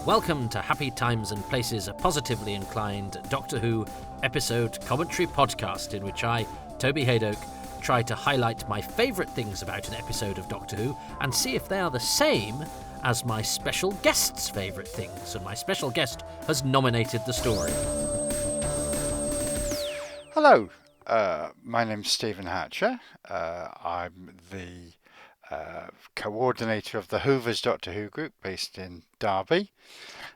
welcome to Happy Times and Places, a positively inclined Doctor Who episode commentary podcast in which I, Toby Haydock, try to highlight my favourite things about an episode of Doctor Who and see if they are the same as my special guest's favourite things. And my special guest has nominated the story. Hello, my name's Stephen Hatcher. I'm the coordinator of the Hoover's Doctor Who group based in Derby,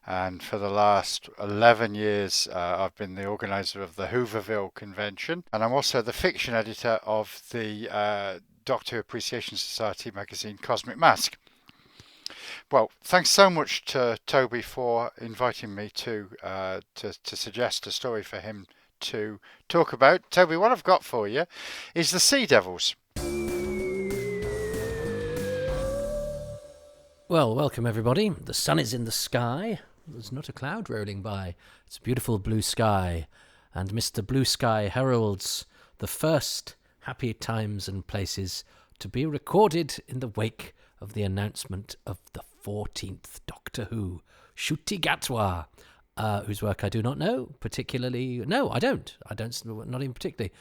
and for the last 11 years I've been the organiser of the Hooverville convention, and I'm also the fiction editor of the Doctor Who Appreciation Society magazine Cosmic Mask. Well, thanks so much to Toby for inviting me to suggest a story for him to talk about. Toby, what I've got for you is the Sea Devils. Well, welcome everybody. The sun is in the sky. There's not a cloud rolling by. It's a beautiful blue sky. And Mr. Blue Sky heralds the first Happy Times and Places to be recorded in the wake of the announcement of the 14th Doctor Who, Ncuti Gatwa, whose work I do not know particularly. No, I don't, not even particularly.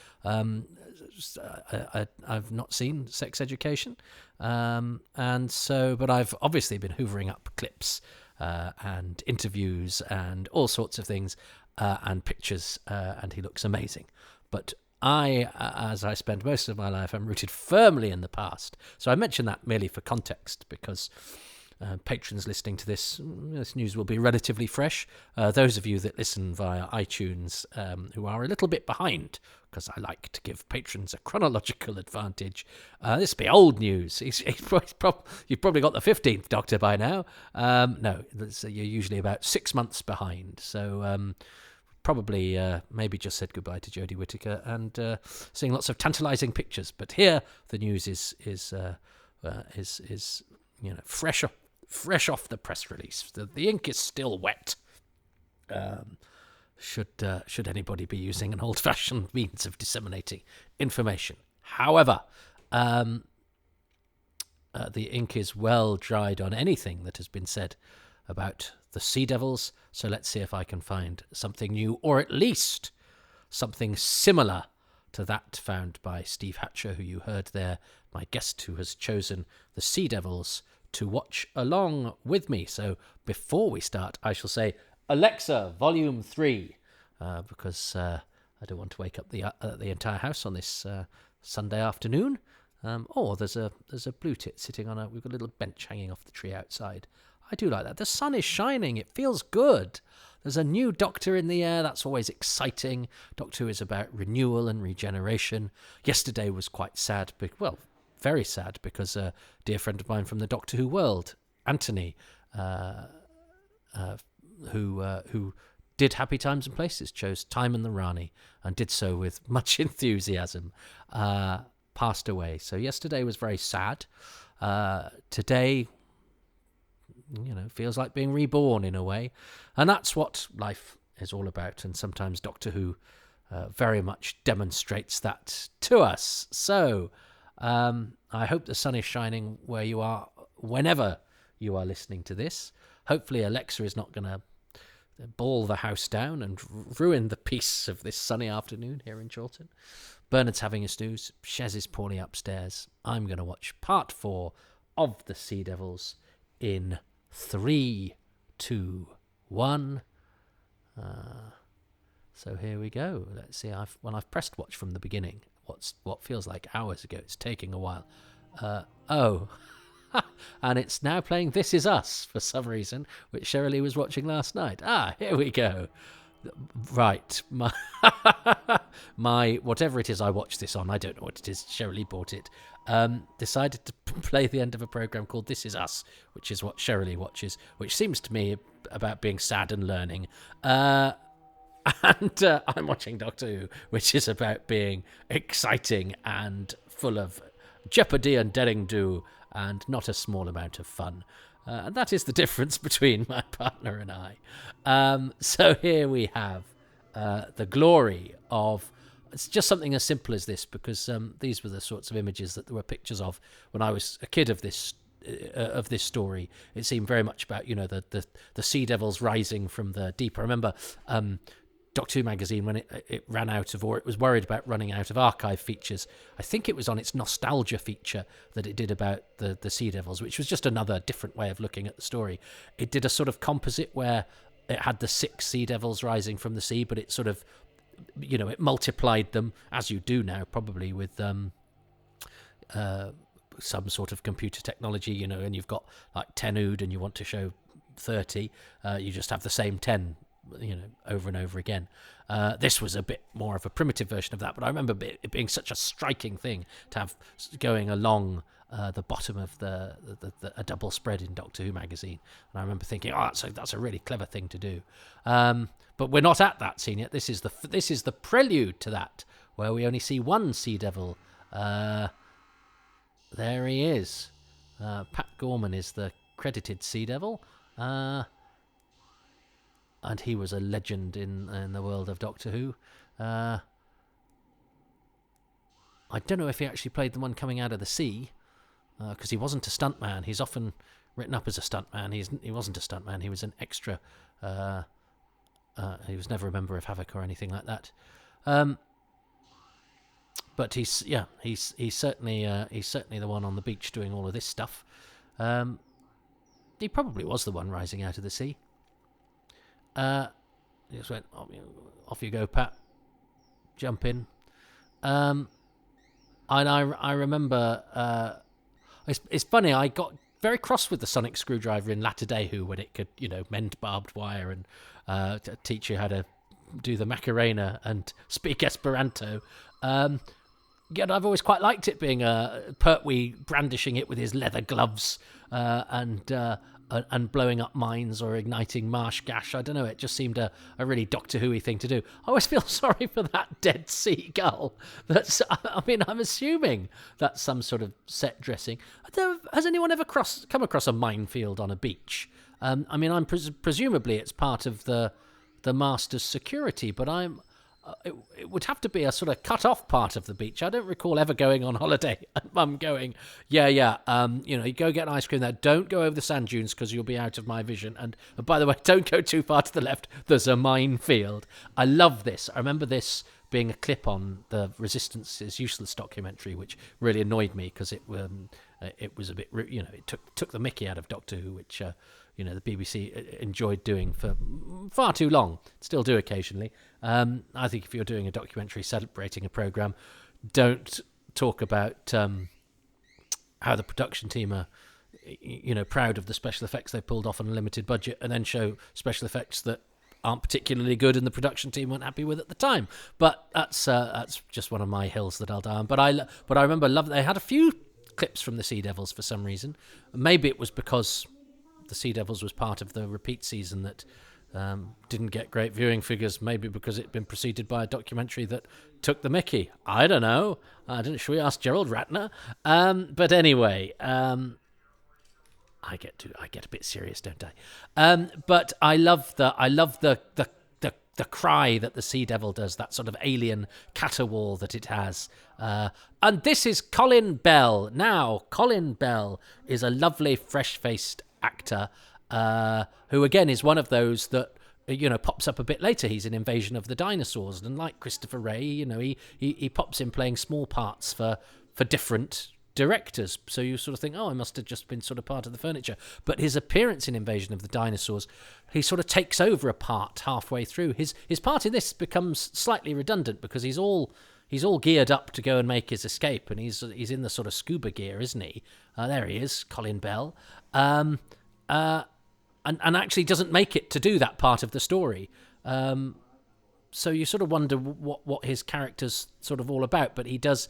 I've not seen Sex Education, but I've obviously been hoovering up clips and interviews and all sorts of things and pictures, and he looks amazing. But I, as I spend most of my life, am rooted firmly in the past. So I mention that merely for context, because patrons listening to this news will be relatively fresh. Those of you that listen via iTunes who are a little bit behind, because I like to give patrons a chronological advantage, this will be old news. You've probably got the 15th Doctor by now. No, you're usually about 6 months behind. So probably maybe just said goodbye to Jodie Whittaker and seeing lots of tantalising pictures. But here the news is fresh off the press release. The ink is still wet. Should anybody be using an old-fashioned means of disseminating information? However, the ink is well dried on anything that has been said about the Sea Devils. So let's see if I can find something new, or at least something similar to that found by Steve Hatcher, who you heard there, my guest who has chosen the Sea Devils to watch along with me. So before we start, I shall say, Alexa, Volume 3, because I don't want to wake up the entire house on this Sunday afternoon. There's a blue tit sitting on we've got a little bench hanging off the tree outside. I do like that. The sun is shining. It feels good. There's a new Doctor in the air. That's always exciting. Doctor Who is about renewal and regeneration. Yesterday was quite sad. Very sad, because a dear friend of mine from the Doctor Who world, Anthony, who did Happy Times and Places, chose Time and the Rani, and did so with much enthusiasm, passed away. So yesterday was very sad. Today, feels like being reborn in a way. And that's what life is all about. And sometimes Doctor Who very much demonstrates that to us. So I hope the sun is shining where you are, whenever you are listening to this. Hopefully Alexa is not going to ball the house down and ruin the peace of this sunny afternoon here in Chorlton. Bernard's having a snooze. Shez is poorly upstairs. I'm going to watch part 4 of The Sea Devils in 3, 2, 1. So here we go. Let's see. I've pressed watch from the beginning. What feels like hours ago. It's taking a while. And it's now playing This Is Us for some reason, which Shirley was watching last night. Here we go. Right, my whatever it is I watch this on, I don't know what it is. Shirley bought it. Decided to play the end of a program called This Is Us, which is what Shirley watches, which seems to me about being sad and learning. And I'm watching Doctor Who, which is about being exciting and full of jeopardy and daring do, and not a small amount of fun. And that is the difference between my partner and I. So here we have the glory of... It's just something as simple as this, because these were the sorts of images that there were pictures of when I was a kid of this of this story. It seemed very much about the sea devils rising from the deep. I remember Doctor Who magazine, when it ran out of, or it was worried about running out of archive features. I think it was on its nostalgia feature that it did about the sea devils, which was just another different way of looking at the story. It did a sort of composite where it had the 6 sea devils rising from the sea, but it sort of, it multiplied them, as you do now, probably with some sort of computer technology, and you've got like 10 ood and you want to show 30, you just have the same 10, over and over again. This was a bit more of a primitive version of that, but I remember it being such a striking thing to have going along the bottom of a double spread in Doctor Who magazine. And I remember thinking, that's a really clever thing to do. But we're not at that scene yet. This is the prelude to that, where we only see one sea devil. There he is. Pat Gorman is the credited sea devil. And he was a legend in the world of Doctor Who. I don't know if he actually played the one coming out of the sea, because he wasn't a stuntman. He's often written up as a stuntman. He wasn't a stuntman. He was an extra. He was never a member of Havoc or anything like that. But he's certainly the one on the beach doing all of this stuff. He probably was the one rising out of the sea. He just went, off you go, Pat. Jump in. And I remember, it's funny, I got very cross with the sonic screwdriver in Latter Day Who when it could, mend barbed wire and teach you how to do the Macarena and speak Esperanto. Yet I've always quite liked it being Pertwee brandishing it with his leather gloves and blowing up mines or igniting marsh gas. I don't know, it just seemed a really Doctor Who-y thing to do. I always feel sorry for that dead seagull. I'm assuming that's some sort of set dressing. Has anyone ever come across a minefield on a beach? Presumably it's part of the master's security, but it would have to be a sort of cut-off part of the beach. I don't recall ever going on holiday and Mum going, you go get an ice cream there. Don't go over the sand dunes because you'll be out of my vision. And by the way, don't go too far to the left. There's a minefield. I love this. I remember this being a clip on the Resistance is Useless documentary, which really annoyed me because it was a bit, it took the mickey out of Doctor Who, which the BBC enjoyed doing for far too long. Still do occasionally. I think if you're doing a documentary celebrating a programme, don't talk about how the production team are, proud of the special effects they pulled off on a limited budget, and then show special effects that aren't particularly good and the production team weren't happy with at the time. But that's just one of my hills that I'll die on. But I remember they had a few clips from the Sea Devils for some reason. Maybe it was because the Sea Devils was part of the repeat season that didn't get great viewing figures, maybe because it'd been preceded by a documentary that took the mickey. I don't know. Should we ask Gerald Ratner? But anyway, I get a bit serious, don't I? But I love the cry that the Sea Devil does, that sort of alien caterwaul that it has. And this is Colin Bell. Now, Colin Bell is a lovely, fresh-faced actor who again is one of those that pops up a bit later. He's in Invasion of the Dinosaurs, and like Christopher Ray, he pops in playing small parts for different directors, so you sort of think, I must have just been sort of part of the furniture. But his appearance in Invasion of the Dinosaurs, he sort of takes over a part halfway through. His part in this becomes slightly redundant because he's all geared up to go and make his escape, and he's in the sort of scuba gear, isn't he? There he is, Colin Bell. And actually doesn't make it to do that part of the story. So you sort of wonder what his character's sort of all about, but he gets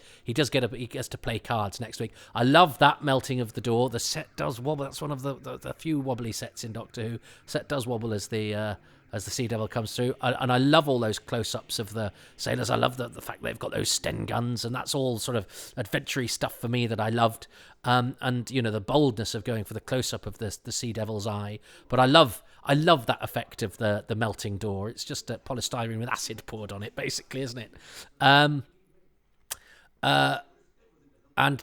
to play cards next week. I love that melting of the door. The set does wobble. That's one of the few wobbly sets in Doctor Who. Set does wobble as the Sea Devil comes through, and I love all those close-ups of the sailors. I love the fact they've got those Sten guns, and that's all sort of adventure-y stuff for me that I loved. And the boldness of going for the close-up of the Sea Devil's eye. But I love that effect of the melting door. It's just polystyrene with acid poured on it, basically, isn't it? And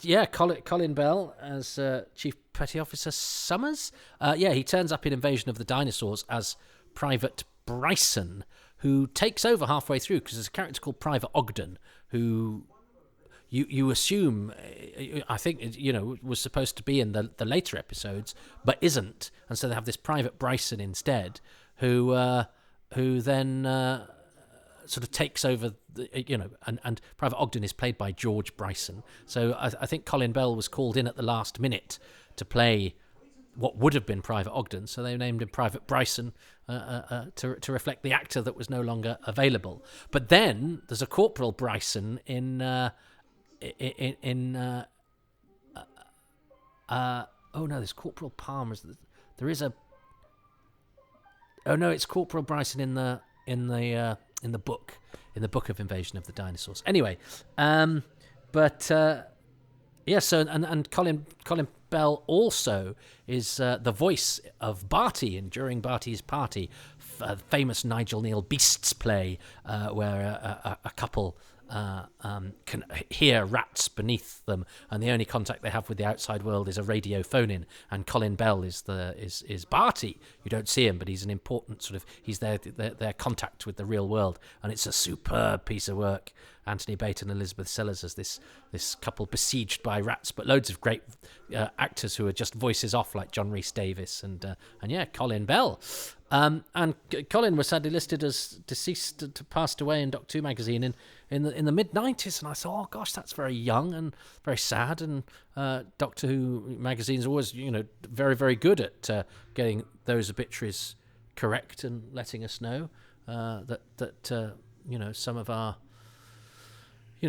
yeah, Colin Bell as Chief Petty Officer Summers. Yeah, he turns up in Invasion of the Dinosaurs as Private Bryson, who takes over halfway through because there's a character called Private Ogden who you assume, I think, was supposed to be in the later episodes, but isn't, and so they have this Private Bryson instead, who then sort of takes over, and Private Ogden is played by George Bryson. So I think Colin Bell was called in at the last minute to play what would have been Private Ogden, so they named him Private Bryson to reflect the actor that was no longer available. But then there's a Corporal Bryson in there's Corporal Palmer. There is a. Oh no, it's Corporal Bryson in the book of Invasion of the Dinosaurs. Anyway, So and Colin Bell also is the voice of Barty in During Barty's Party, famous Nigel Neal Beasts play, where a couple can hear rats beneath them, and the only contact they have with the outside world is a radio phone-in. And Colin Bell is Barty. You don't see him, but he's an important he's their contact with the real world, and it's a superb piece of work. Anthony Bate and Elizabeth Sellers as this couple besieged by rats, but loads of great actors who are just voices off, like John Rhys Davies and Colin Bell. And Colin was sadly listed as deceased, passed away in Doctor Who magazine in the mid-90s, and I thought, oh gosh, that's very young and very sad. And Doctor Who magazine's always, very, very good at getting those obituaries correct and letting us know that some of our.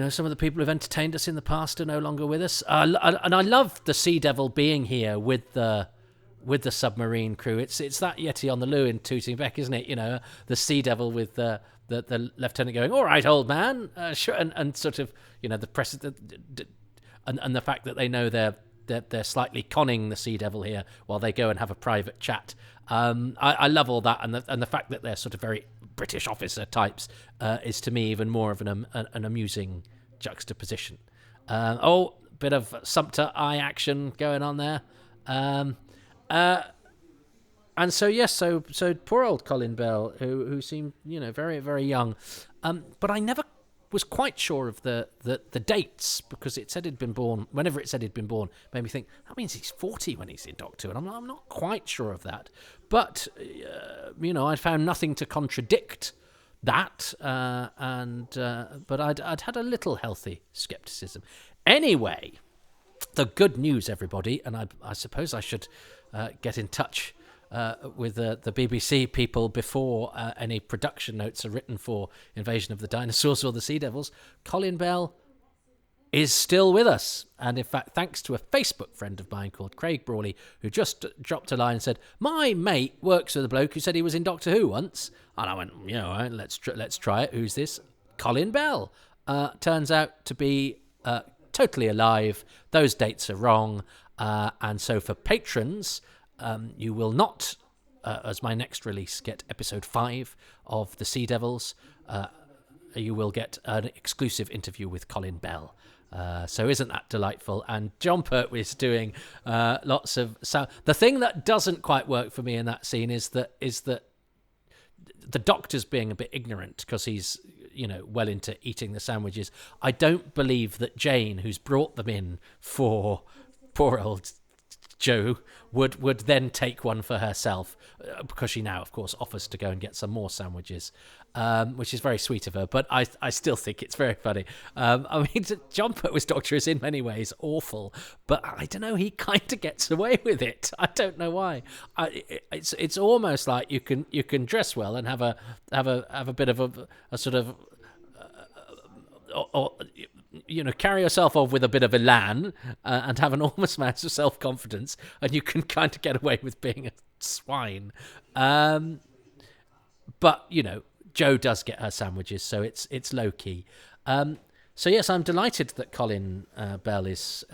Some of the people who've entertained us in the past are no longer with us. And I love the Sea Devil being here with the submarine crew. It's that Yeti on the Loo in Tooting Bec, isn't it? The Sea Devil with the lieutenant going, "All right, old man," sure, and sort of the press, and the fact that they know they're slightly conning the Sea Devil here while they go and have a private chat. I love all that, and the fact that they're sort of very British officer types is to me even more of an amusing juxtaposition. Bit of Sumpter eye action going on there. And so yes, so poor old Colin Bell, who seemed very, very young, but I never was quite sure of the dates, because it said he'd been born. Whenever it said he'd been born, made me think that means he's 40 when he's in Doctor Who, and I'm not quite sure of that. But I found nothing to contradict that, but I'd had a little healthy scepticism. Anyway, the good news, everybody, and I suppose I should get in touch with the BBC people before any production notes are written for Invasion of the Dinosaurs or the Sea Devils. Colin Bell is still with us, and in fact, thanks to a Facebook friend of mine called Craig Brawley, who just dropped a line and said, "My mate works with a bloke who said he was in Doctor Who once," and I went, let's try it. Who's this? Colin Bell. Turns out to be totally alive. Those dates are wrong, and so for patrons, you will not, as my next release, get episode 5 of The Sea Devils. You will get an exclusive interview with Colin Bell. So isn't that delightful? And John Pertwee doing lots of sound. The thing that doesn't quite work for me in that scene is that the Doctor's being a bit ignorant, because he's well into eating the sandwiches. I don't believe that Jane, who's brought them in for poor old Jo, would then take one for herself, because she now, of course, offers to go and get some more sandwiches, which is very sweet of her. But I still think it's very funny. John Pertwee's Doctor is in many ways awful, but I don't know, he kind of gets away with it. I don't know why. It's almost like you can dress well and have a bit of a sort of. Carry yourself off with a bit of elan and have an enormous amount of self-confidence, and you can kind of get away with being a swine. But Jo does get her sandwiches, so it's low key. So yes, I'm delighted that Colin Bell is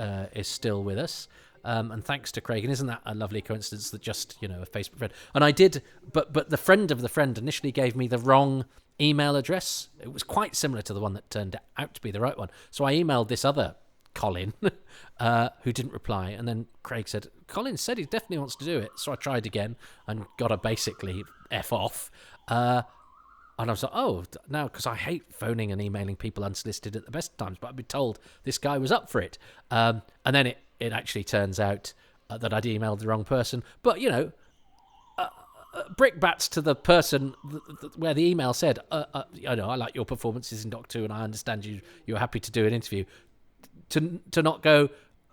still with us. And thanks to Craig, and isn't that a lovely coincidence that just a Facebook friend? And I did, but the friend of the friend initially gave me the wrong email address. It was quite similar to the one that turned out to be the right one. So I emailed this other Colin, who didn't reply. And then Craig said, Colin said he definitely wants to do it. So I tried again and got a basically F off. And I was like, oh, now, because I hate phoning and emailing people unsolicited at the best times, but I'd been told this guy was up for it. And then it actually turns out that I'd emailed the wrong person. But, brickbats to the person where the email said, I like your performances in Doctor Who and I understand you're happy to do an interview. To not go,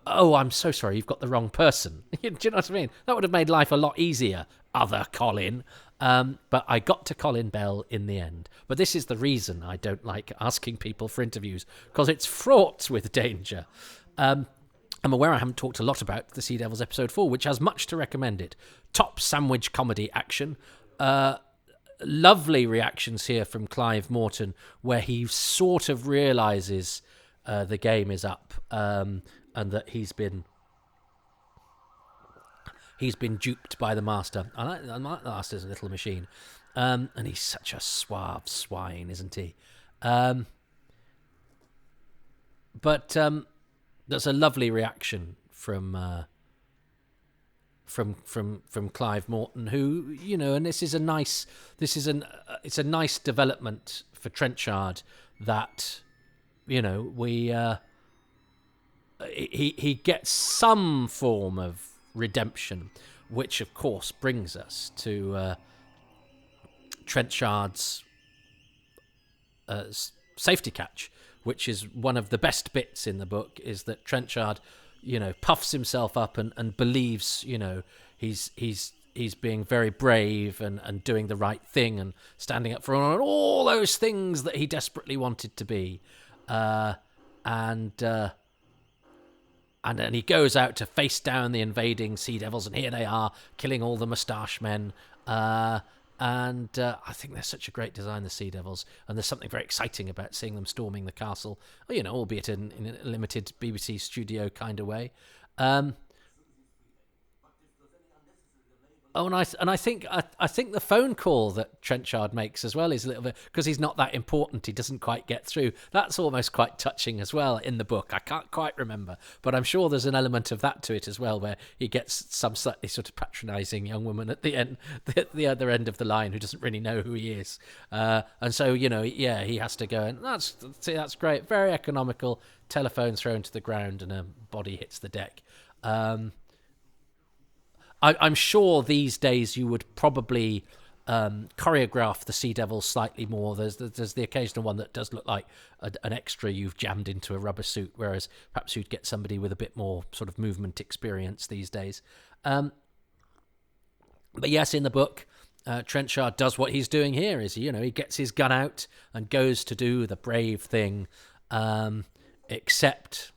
oh, I'm so sorry, you've got the wrong person. Do you know what I mean? That would have made life a lot easier, other Colin. But I got to Colin Bell in the end. But this is the reason I don't like asking people for interviews, because it's fraught with danger. I'm aware I haven't talked a lot about The Sea Devils episode 4, which has much to recommend it. Top sandwich comedy action. Lovely reactions here from Clive Morton, where he sort of realises the game is up, and that he's been duped by the Master. I like the Master's a little machine. And he's such a suave swine, isn't he? But there's a lovely reaction from Clive Morton, who, and it's a nice development for Trenchard that, he gets some form of redemption, which of course brings us to Trenchard's safety catch, which is one of the best bits in the book, is that Trenchard, puffs himself up and believes, he's being very brave and doing the right thing and standing up for all those things that he desperately wanted to be. And then he goes out to face down the invading Sea Devils, and here they are, killing all the moustache men. And I think they're such a great design, the Sea Devils, and there's something very exciting about seeing them storming the castle, albeit in a limited BBC studio kind of way. Oh, and I think the phone call that Trenchard makes as well is a little bit, because he's not that important, he doesn't quite get through. That's almost quite touching as well in the book. I can't quite remember, but I'm sure there's an element of that to it as well, where he gets some slightly sort of patronising young woman at the end, the other end of the line, who doesn't really know who he is, and so he has to go, and that's great, very economical. Telephone thrown to the ground and a body hits the deck. I'm sure these days you would probably choreograph the Sea Devils slightly more. There's the occasional one that does look like an extra you've jammed into a rubber suit, whereas perhaps you'd get somebody with a bit more sort of movement experience these days. But yes, in the book, Trenchard does what he's doing here. Is he gets his gun out and goes to do the brave thing, except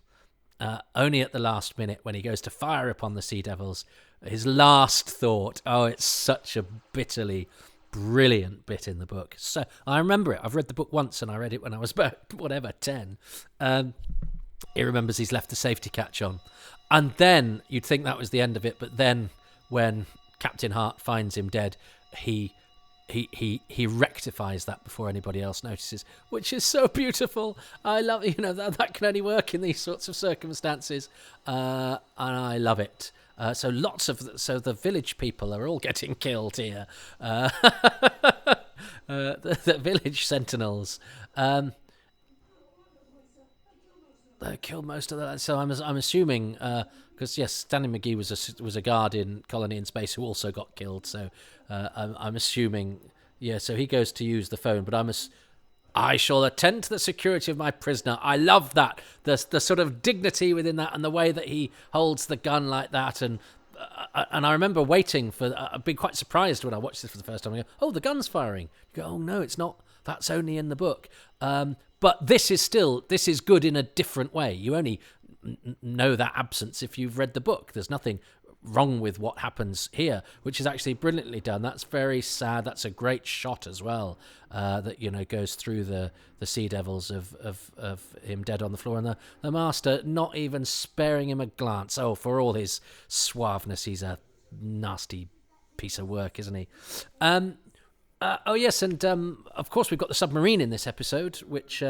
only at the last minute, when he goes to fire upon the Sea Devils. His last thought, it's such a bitterly brilliant bit in the book. So I remember it. I've read the book once, and I read it when I was about, 10. He remembers he's left the safety catch on. And then you'd think that was the end of it, but then when Captain Hart finds him dead, he rectifies that before anybody else notices, which is so beautiful. I love, that can only work in these sorts of circumstances, and I love it. So the village people are all getting killed here. The village sentinels. They killed most of that. So I'm assuming, because yes, Stanley McGee was a guard in Colony in Space who also got killed. So I'm assuming, so he goes to use the phone, but I shall attend to the security of my prisoner. I love that. The sort of dignity within that, and the way that he holds the gun like that. And I remember waiting for... I've been quite surprised when I watched this for the first time. I go, oh, the gun's firing. You go, oh, no, it's not. That's only in the book. But this is good in a different way. You only know that absence if you've read the book. There's nothing wrong with what happens here, which is actually brilliantly done. That's very sad. That's a great shot as well, that goes through the Sea Devils of him dead on the floor, and the Master not even sparing him a glance. Oh, for all his suaveness, he's a nasty piece of work, isn't he? Oh yes, and of course we've got the submarine in this episode, which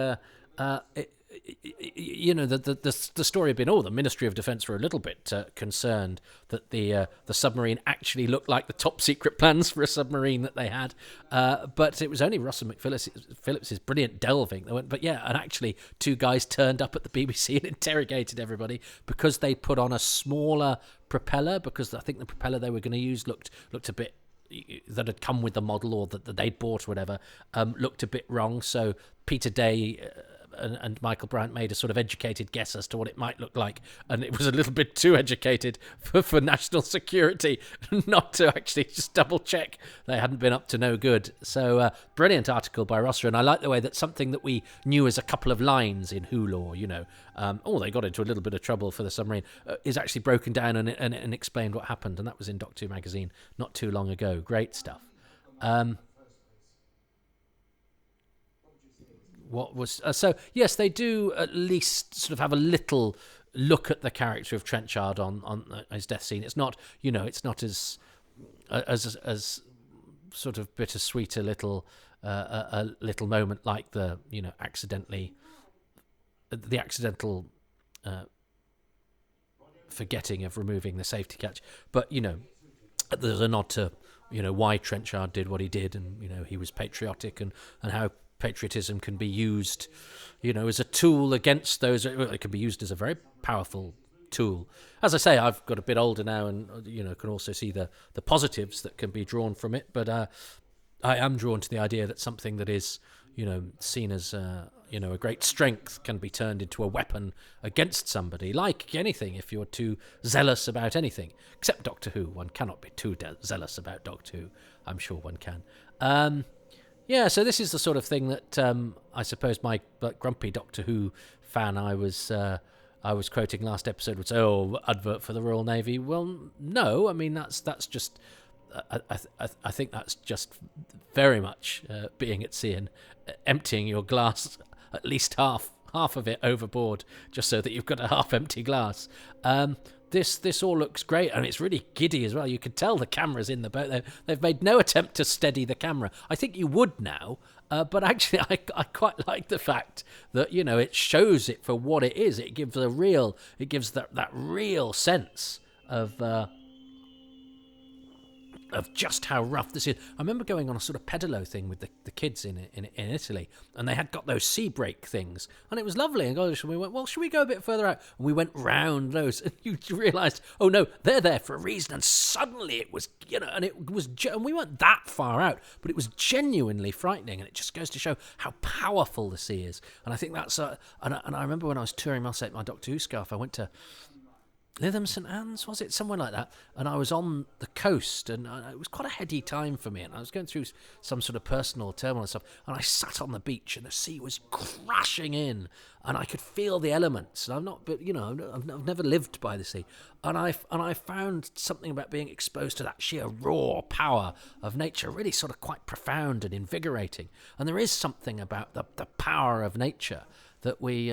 the story had been, the Ministry of Defence were a little bit concerned that the submarine actually looked like the top secret plans for a submarine that they had, but it was only Russell Phillips's brilliant delving that went. But yeah, and actually, two guys turned up at the BBC and interrogated everybody because they put on a smaller propeller, because I think the propeller they were going to use looked a bit, that had come with the model or that they'd bought or whatever, looked a bit wrong. So Peter Day and Michael Bryant made a sort of educated guess as to what it might look like, and it was a little bit too educated for national security not to actually just double check they hadn't been up to no good. So brilliant article by Rosser, and I like the way that something that we knew as a couple of lines in Who Law, they got into a little bit of trouble for the submarine, is actually broken down and explained what happened, and that was in Doctor Who magazine not too long ago. Great stuff. What was so? Yes, they do at least sort of have a little look at the character of Trenchard on his death scene. It's not, it's not as sort of bittersweet a little moment like the accidental forgetting of removing the safety catch. But there's a nod to why Trenchard did what he did, and he was patriotic, and how patriotism can be used, as a tool against those. It can be used as a very powerful tool. As I say, I've got a bit older now, and can also see the positives that can be drawn from it. But I am drawn to the idea that something that is, seen as a great strength can be turned into a weapon against somebody. Like anything, if you're too zealous about anything, except Doctor Who, one cannot be too zealous about Doctor Who. I'm sure one can. Yeah, so this is the sort of thing that I suppose my grumpy Doctor Who fan I was quoting last episode would say, "Oh, advert for the Royal Navy." Well, no, I mean that's just I think that's just very much being at sea and emptying your glass at least half of it overboard, just so that you've got a half-empty glass. This all looks great, and it's really giddy as well. You can tell the camera's in the boat. They've made no attempt to steady the camera. I think you would now, but actually I quite like the fact that it shows it for what it is. It gives that real sense of just how rough this is. I remember going on a sort of pedalo thing with the kids in Italy, and they had got those sea brake things, and it was lovely. And we went, well, should we go a bit further out? And we went round those, and you realised, oh no, they're there for a reason. And suddenly it was, and we weren't that far out, but it was genuinely frightening, and it just goes to show how powerful the sea is. And I think that's and I remember when I was touring Marseille, my Doctor Who scarf, I went to Lytham St Anne's, was it? Somewhere like that. And I was on the coast, and it was quite a heady time for me, and I was going through some sort of personal turmoil and stuff, and I sat on the beach, and the sea was crashing in, and I could feel the elements. And I've never lived by the sea, and I found something about being exposed to that sheer raw power of nature really sort of quite profound and invigorating. And there is something about the power of nature that we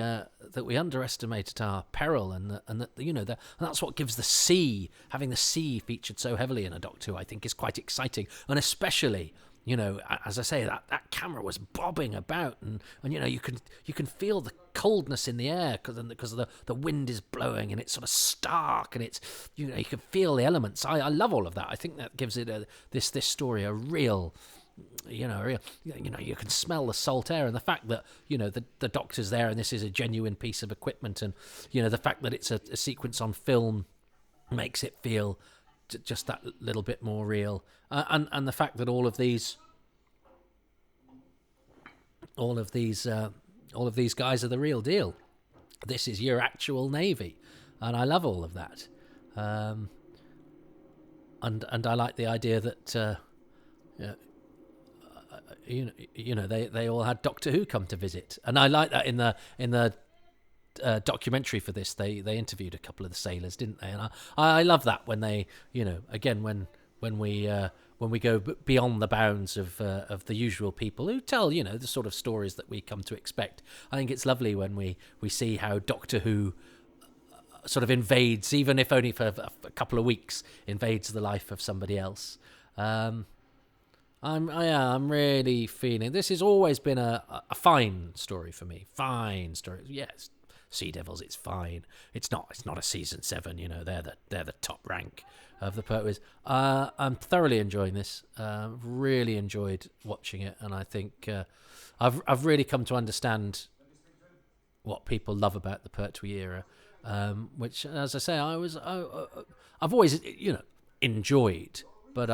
underestimate at our peril, and that's what gives the sea, having the sea featured so heavily in a Doctor Who, I think is quite exciting, and especially as I say, that camera was bobbing about, and you can feel the coldness in the air because of the wind is blowing, and it's sort of stark, and it's you can feel the elements. I love all of that. I think that gives it this story a real. You can smell the salt air, and the fact that the Doctor's there, and this is a genuine piece of equipment, and the fact that it's a sequence on film makes it feel just that little bit more real, and the fact that all of these guys are the real deal. This is your actual Navy, and I love all of that, and I like the idea that. They all had Doctor Who come to visit, and I like that in the documentary for this. They interviewed a couple of the sailors, didn't they? And I love that when they again when we go beyond the bounds of the usual people who tell the sort of stories that we come to expect. I think it's lovely when we see how Doctor Who sort of invades, even if only for a couple of weeks, invades the life of somebody else. I'm really feeling this has always been a fine story for me. Fine story. Yes, Sea Devils. It's fine. It's not a season 7. You know, they're the top rank of the Pertwee. I'm thoroughly enjoying this. Really enjoyed watching it, and I think I've really come to understand what people love about the Pertwee era, which, as I say, I've always enjoyed, but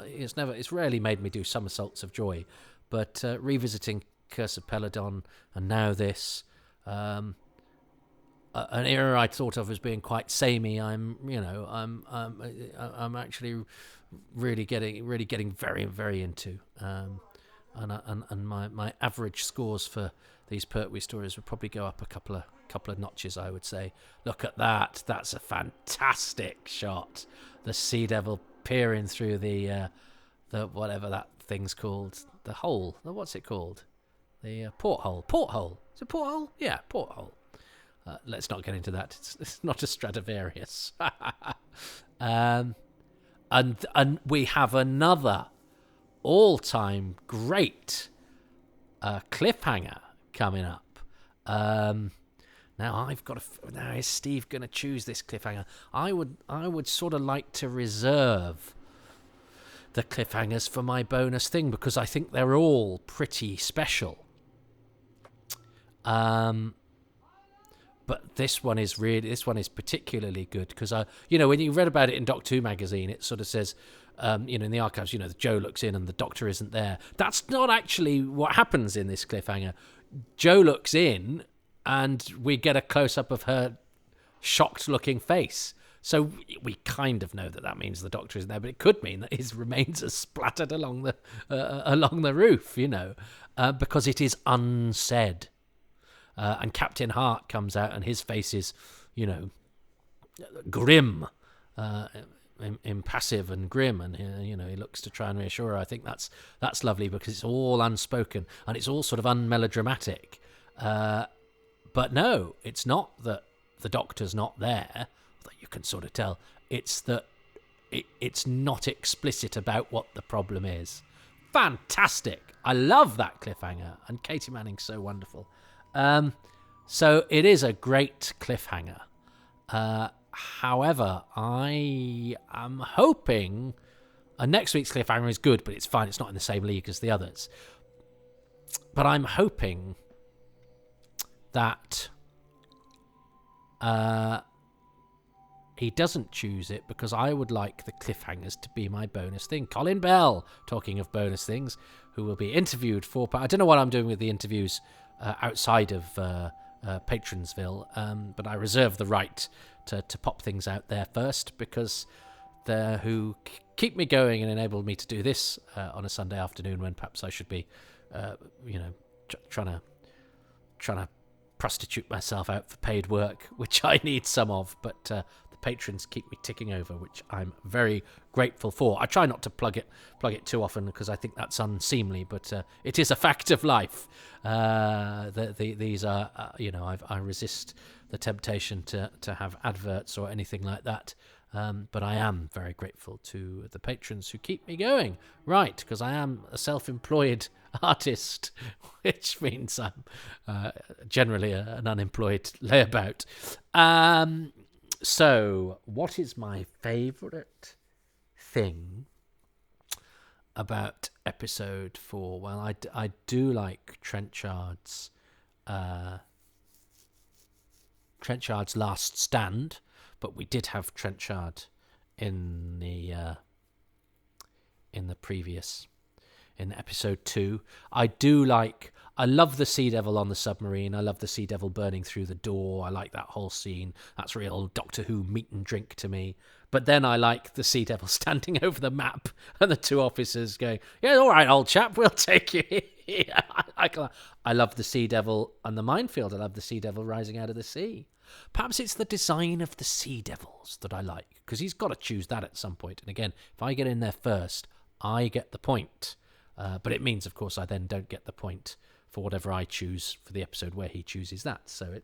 it's rarely made me do somersaults of joy. But revisiting Curse of Peladon and now this, an era I thought of as being quite samey, I'm actually really getting very very into. And my average scores for these Pertwee stories would probably go up a couple of notches, I would say. Look at that. That's a fantastic shot. The Sea Devil peering through the whatever that thing's called. The hole. What's it called? The porthole. Porthole. Is it porthole? Yeah, porthole. Let's not get into that. It's not a Stradivarius. And we have another all-time great cliffhanger coming up. Now is Steve going to choose this cliffhanger? I would sort of like to reserve the cliffhangers for my bonus thing because I think they're all pretty special. But this one is particularly good because when you read about it in Doctor Who magazine, it sort of says, in the archives, Joe looks in and the Doctor isn't there. That's not actually what happens in this cliffhanger. Joe looks in and we get a close-up of her shocked-looking face. So we kind of know that means the Doctor isn't there, but it could mean that his remains are splattered along the roof, because it is unsaid. And Captain Hart comes out and his face is, grim, impassive and grim, and he looks to try and reassure her. I think that's lovely because it's all unspoken and it's all sort of unmelodramatic. But no, it's not that the Doctor's not there. That you can sort of tell. It's that it's not explicit about what the problem is. Fantastic! I love that cliffhanger, and Katie Manning's so wonderful. So it is a great cliffhanger. However, I am hoping next week's cliffhanger is good, but it's fine. It's not in the same league as the others. But I'm hoping that he doesn't choose it because I would like the cliffhangers to be my bonus thing. Colin Bell, talking of bonus things, who will be interviewed for... I don't know what I'm doing with the interviews outside of Patronsville, but I reserve the right to pop things out there first because they're who keep me going and enable me to do this on a Sunday afternoon when perhaps I should be, trying to prostitute myself out for paid work, which I need some of, but the patrons keep me ticking over, which I'm very grateful for. I try not to plug it too often because I think that's unseemly, but it is a fact of life. These are, I resist the temptation to have adverts or anything like that. But I am very grateful to the patrons who keep me going. Right, because I am a self-employed artist, which means I'm generally an unemployed layabout. So, what is my favourite thing about episode 4? Well, I do like Trenchard's last stand, but we did have Trenchard in the previous, in episode 2. I love the Sea Devil on the submarine. I love the Sea Devil burning through the door. I like that whole scene. That's real Doctor Who meat and drink to me. But then I like the Sea Devil standing over the map and the two officers going, "Yeah, all right, old chap, we'll take you." I love the Sea Devil and the minefield. I love the Sea Devil rising out of the sea. Perhaps it's the design of the Sea Devils that I like, because he's got to choose that at some point. And again, if I get in there first, I get the point. But it means, of course, I then don't get the point for whatever I choose for the episode where he chooses that. So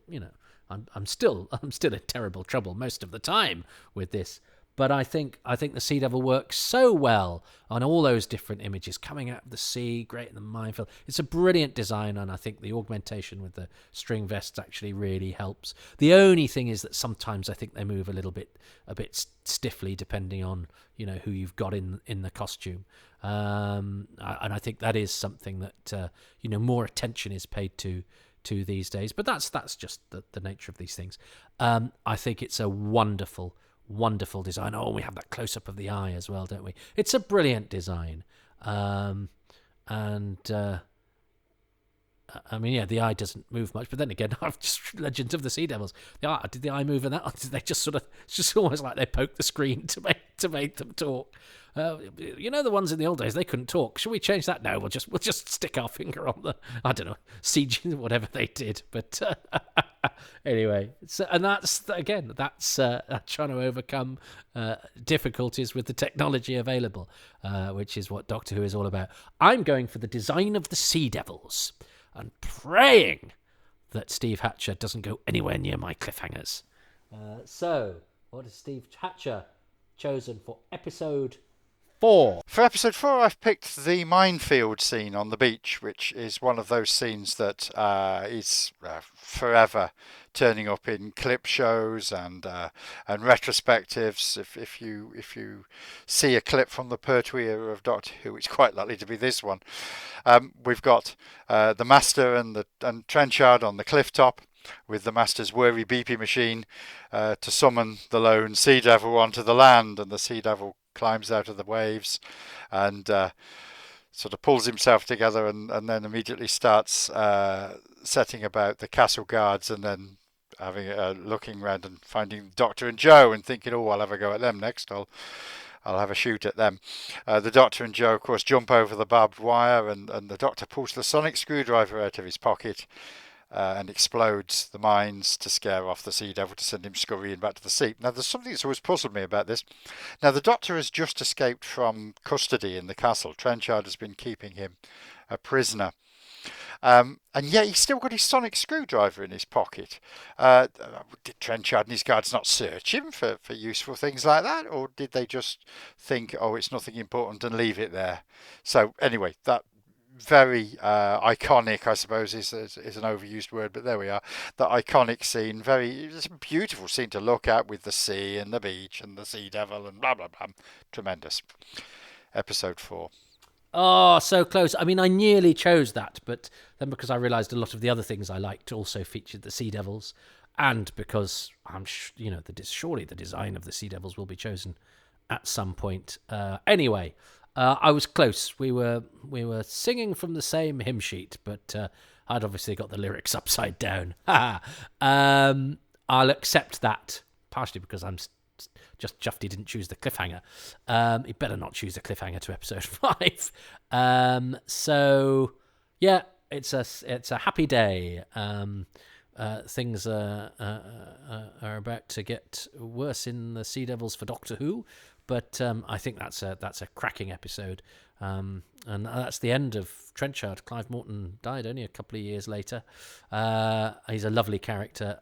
I'm still in terrible trouble most of the time with this. But I think the Sea Devil works so well on all those different images coming out of the sea, great in the minefield. It's a brilliant design, and I think the augmentation with the string vests actually really helps. The only thing is that sometimes I think they move a bit stiffly depending on who you've got in the costume, and I think that is something that more attention is paid to these days. But that's just the nature of these things. I think it's a wonderful design. Oh, we have that close-up of the eye as well, don't we? It's a brilliant design. I mean, yeah, the eye doesn't move much, but then again, I've just Legends of the Sea Devils. Did the eye move in that? Or did they just it's just almost like they poke the screen to make them talk? The ones in the old days, they couldn't talk. Should we change that? No, we'll just stick our finger on the, I don't know, siege, whatever they did. But anyway, and that's trying to overcome difficulties with the technology available, which is what Doctor Who is all about. I'm going for the design of the Sea Devils and praying that Steve Hatcher doesn't go anywhere near my cliffhangers. So, what has Steve Hatcher chosen for episode 4? For episode 4, I've picked the minefield scene on the beach, which is one of those scenes that is forever turning up in clip shows and retrospectives. If you see a clip from the Pertwee era of Doctor Who, it's quite likely to be this one. We've got the Master and Trenchard on the cliff top, with the Master's whirry beepy machine to summon the lone Sea Devil onto the land, and the Sea Devil climbs out of the waves and sort of pulls himself together and then immediately starts setting about the castle guards, and then having looking around and finding Doctor and Joe and thinking, oh, I'll have a go at them next. I'll have a shoot at them. The Doctor and Joe, of course, jump over the barbed wire, and the Doctor pulls the sonic screwdriver out of his pocket and explodes the mines to scare off the Sea Devil, to send him scurrying back to the sea. Now, there's something that's always puzzled me about this. Now, the Doctor has just escaped from custody in the castle. Trenchard has been keeping him a prisoner. And yet he's still got his sonic screwdriver in his pocket. Did Trenchard and his guards not search him for useful things like that? Or did they just think, oh, it's nothing important, and leave it there? So anyway, that very iconic, I suppose, is an overused word, but there we are. That iconic scene, it's a beautiful scene to look at, with the sea and the beach and the Sea Devil and blah, blah, blah. Tremendous. Episode 4. Oh, so close. I mean, I nearly chose that, but then because I realised a lot of the other things I liked also featured the Sea Devils, and because surely the design of the Sea Devils will be chosen at some point. Anyway, I was close. We were singing from the same hymn sheet, but I'd obviously got the lyrics upside down. I'll accept that, partially because I'm just chuffed he didn't choose the cliffhanger. He better not choose the cliffhanger to episode 5. So yeah, it's a happy day. Things are about to get worse in the Sea Devils for Doctor Who, but I think that's a cracking episode. And that's the end of Trenchard. Clive Morton died only a couple of years later. He's a lovely character,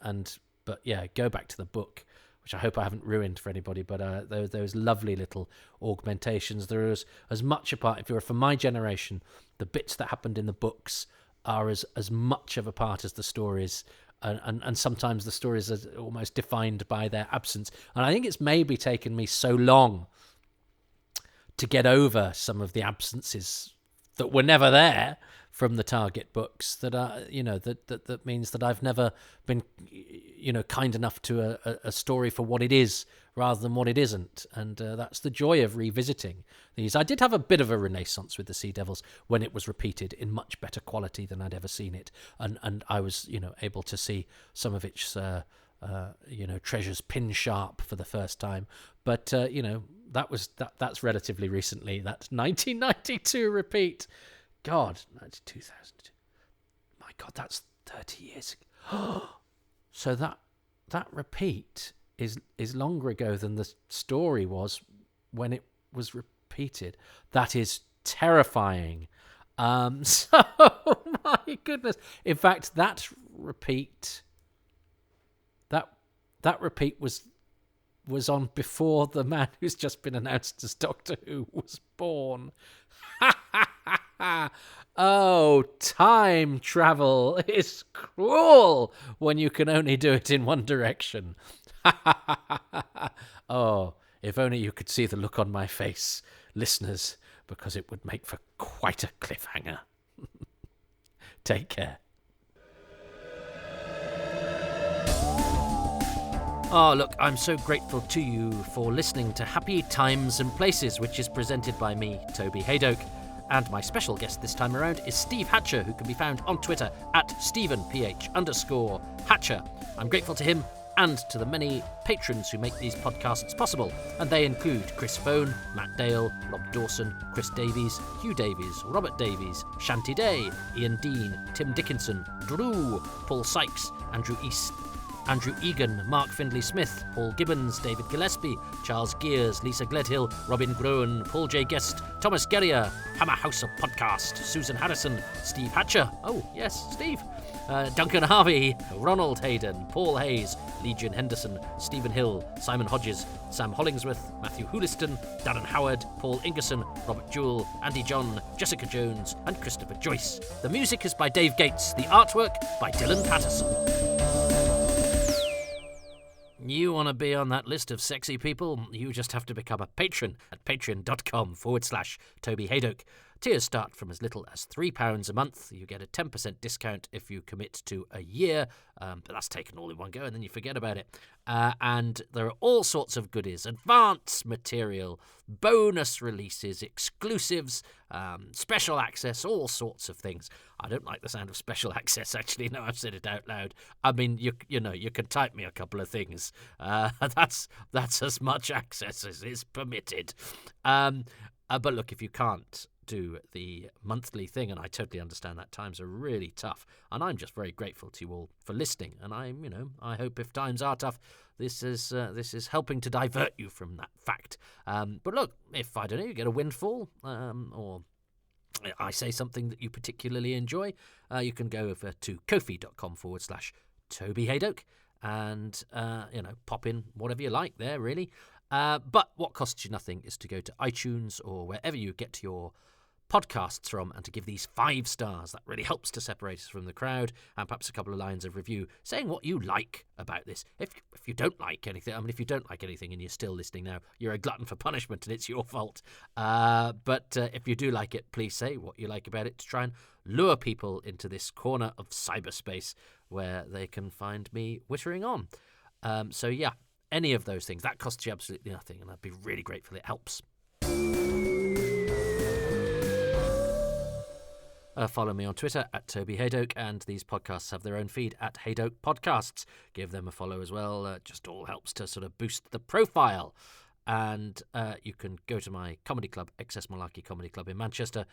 but yeah, go back to the book, which I hope I haven't ruined for anybody, but those lovely little augmentations. There is as much a part, if you're from my generation, the bits that happened in the books are as much of a part as the stories, and sometimes the stories are almost defined by their absence. And I think it's maybe taken me so long to get over some of the absences that were never there from the Target books that that means that I've never been kind enough to a story for what it is rather than what it isn't, and that's the joy of revisiting these. I did have a bit of a renaissance with the Sea Devils when it was repeated in much better quality than I'd ever seen it, and I was able to see some of its treasures pin sharp for the first time, but that's relatively recently. That 1992 repeat. God, 2000. My God, that's 30 years ago. So that repeat is longer ago than the story was when it was repeated. That is terrifying. So my goodness. In fact, that repeat was was on before the man who's just been announced as Doctor Who was born. Oh, time travel is cruel when you can only do it in one direction. Oh, if only you could see the look on my face, listeners, because it would make for quite a cliffhanger. Take care. Oh, look, I'm so grateful to you for listening to Happy Times and Places, which is presented by me, Toby Haydock. And my special guest this time around is Steve Hatcher, who can be found on Twitter at StephenPH_Hatcher. I'm grateful to him and to the many patrons who make these podcasts possible, and they include Chris Phone, Matt Dale, Rob Dawson, Chris Davies, Hugh Davies, Robert Davies, Shanty Day, Ian Dean, Tim Dickinson, Drew, Paul Sykes, Andrew East, Andrew Egan, Mark Findlay-Smith, Paul Gibbons, David Gillespie, Charles Gears, Lisa Gledhill, Robin Groen, Paul J. Guest, Thomas Gerrier, Hammer House of Podcast, Susan Harrison, Steve Hatcher, oh yes, Steve, Duncan Harvey, Ronald Hayden, Paul Hayes, Legion Henderson, Stephen Hill, Simon Hodges, Sam Hollingsworth, Matthew Hooliston, Darren Howard, Paul Ingerson, Robert Jewell, Andy John, Jessica Jones, and Christopher Joyce. The music is by Dave Gates, the artwork by Dylan Patterson. You want to be on that list of sexy people? You just have to become a patron at patreon.com/Toby Haydock. Tiers start from as little as £3 a month. You get a 10% discount if you commit to a year, but that's taken all in one go and then you forget about it. And there are all sorts of goodies, advanced material, bonus releases, exclusives, special access, all sorts of things. I don't like the sound of special access, actually, now I've said it out loud. I mean, you can type me a couple of things. That's as much access as is permitted. But look, if you can't do the monthly thing, and I totally understand that times are really tough, and I'm just very grateful to you all for listening, and I hope if times are tough, this is helping to divert you from that fact. But look, if I don't know, you get a windfall, or I say something that you particularly enjoy, you can go over to kofi.com/Toby Haydock and pop in whatever you like there, really. But what costs you nothing is to go to iTunes or wherever you get your podcasts from and to give these 5 stars. That really helps to separate us from the crowd, and perhaps a couple of lines of review saying what you like about this. If you don't like anything, if you don't like anything and you're still listening now, you're a glutton for punishment and it's your fault. But if you do like it, please say what you like about it to try and lure people into this corner of cyberspace where they can find me wittering on. So yeah, any of those things, that costs you absolutely nothing, and I'd be really grateful. It helps. Follow me on Twitter at Toby Haydock, and these podcasts have their own feed at Haydock Podcasts. Give them a follow as well. Just all helps to sort of boost the profile. And you can go to my comedy club, Excess Malarkey Comedy Club in Manchester,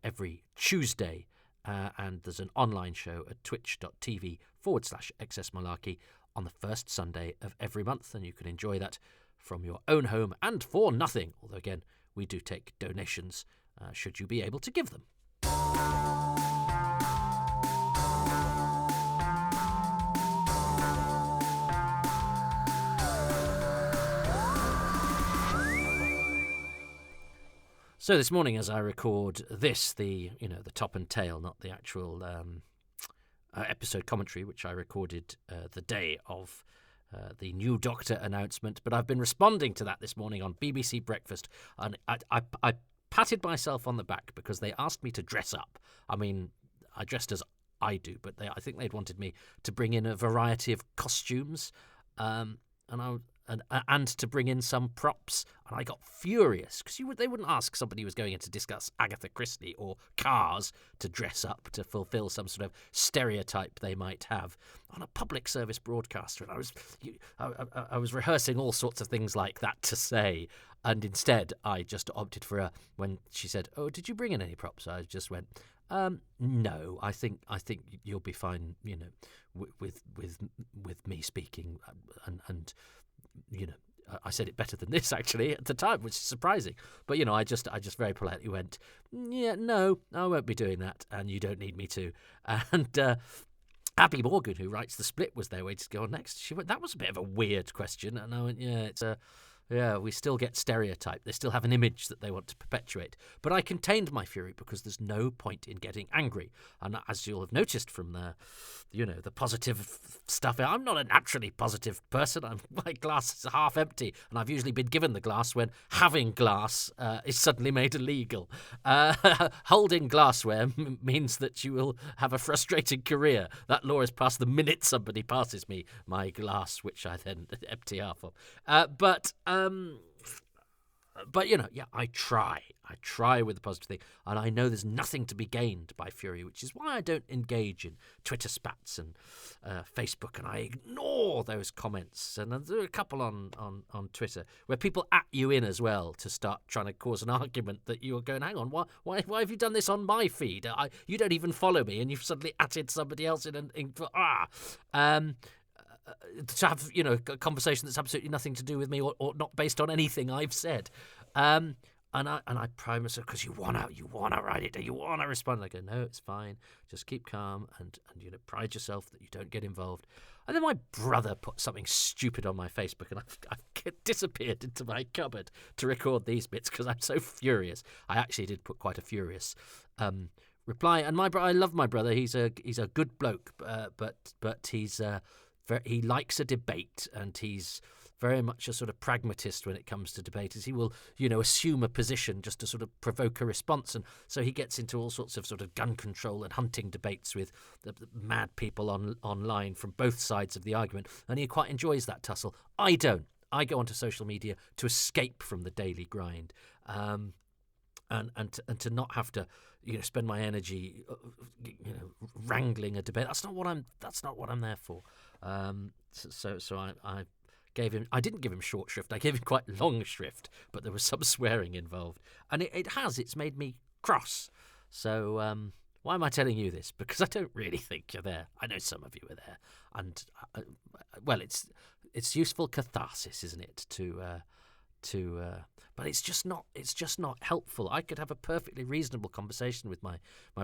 every Tuesday. And there's an online show at twitch.tv/Excess Malarkey on the first Sunday of every month. And you can enjoy that from your own home and for nothing. Although, again, we do take donations should you be able to give them. So this morning, as I record this, the top and tail, not the actual episode commentary, which I recorded the day of the new Doctor announcement, but I've been responding to that this morning on BBC Breakfast, and I patted myself on the back because they asked me to dress up. I mean, I dressed as I do, but I think they'd wanted me to bring in a variety of costumes, and to bring in some props, and I got furious because they wouldn't ask somebody who was going in to discuss Agatha Christie or Cars to dress up to fulfil some sort of stereotype they might have on a public service broadcaster. And I was rehearsing all sorts of things like that to say, and instead I just opted for when she said, "Oh, did you bring in any props?" I just went, "No, I think you'll be fine, with me speaking," and I said it better than this actually at the time, which is surprising. But I just very politely went, "Yeah, no, I won't be doing that, and you don't need me to." And Abby Morgan, who writes The Split, was there waiting to go on next. She went, that was a bit of a weird question. And I went, yeah, we still get stereotyped. They still have an image that they want to perpetuate. But I contained my fury because there's no point in getting angry. And as you'll have noticed from the positive stuff, I'm not a naturally positive person. My glass is half empty, and I've usually been given the glass when having glass is suddenly made illegal. Holding glassware means that you will have a frustrating career. That law is passed the minute somebody passes me my glass, which I then empty half of. But I try with the positive thing, and I know there's nothing to be gained by fury, which is why I don't engage in Twitter spats and Facebook, and I ignore those comments. And there are a couple on Twitter where people at you in as well to start trying to cause an argument that you're going, hang on, why have you done this on my feed? You don't even follow me, and you've suddenly atted somebody else to have a conversation that's absolutely nothing to do with me or not based on anything I've said, and I pride myself because you wanna write it, you wanna respond. I go, no, it's fine, just keep calm and pride yourself that you don't get involved. And then my brother put something stupid on my Facebook, and I've disappeared into my cupboard to record these bits because I'm so furious. I actually did put quite a furious reply, and I love my brother. He's a good bloke, but he likes a debate, and he's very much a sort of pragmatist when it comes to debaters. He will, assume a position just to sort of provoke a response, and so he gets into all sorts of sort of gun control and hunting debates with the mad people online from both sides of the argument, and he quite enjoys that tussle. I don't. I go onto social media to escape from the daily grind, and to not have to spend my energy wrangling a debate. That's not what I'm there for. So I gave him. I didn't give him short shrift. I gave him quite long shrift, but there was some swearing involved, and it's made me cross. So why am I telling you this? Because I don't really think you're there. I know some of you are there, and it's useful catharsis, isn't it? But it's just not helpful. I could have a perfectly reasonable conversation with my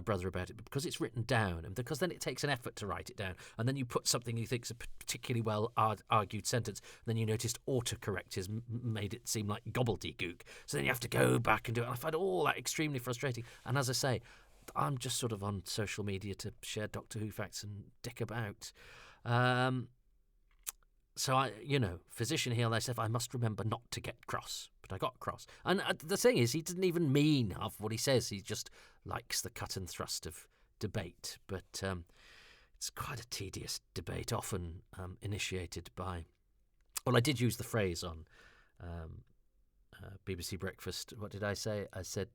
brother about it, but because it's written down, and because then it takes an effort to write it down, and then you put something you think is a particularly well argued sentence, and then you noticed autocorrect has made it seem like gobbledygook. So then you have to go back and do it. I find all that extremely frustrating. And as I say, I'm just sort of on social media to share Doctor Who facts and dick about. So physician heal thyself, I must remember not to get cross. But I got cross. And the thing is, he didn't even mean half what he says. He just likes the cut and thrust of debate. But it's quite a tedious debate, often initiated by... Well, I did use the phrase on BBC Breakfast. What did I say? I said...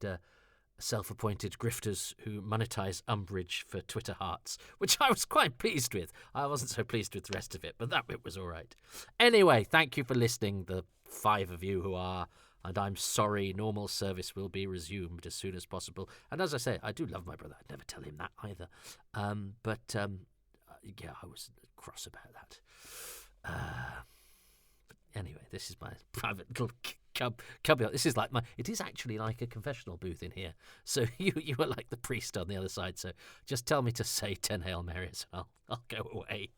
self-appointed grifters who monetize umbrage for Twitter hearts, which I was quite pleased with. I wasn't so pleased with the rest of it, but that bit was all right. Anyway, thank you for listening, the 5 of you who are, and I'm sorry, normal service will be resumed as soon as possible. And as I say, I do love my brother. I'd never tell him that either. But I was cross about that. But anyway, this is my private little cubby. This is it is actually like a confessional booth in here. So you are like the priest on the other side. So just tell me to say 10 Hail Marys and I'll go away.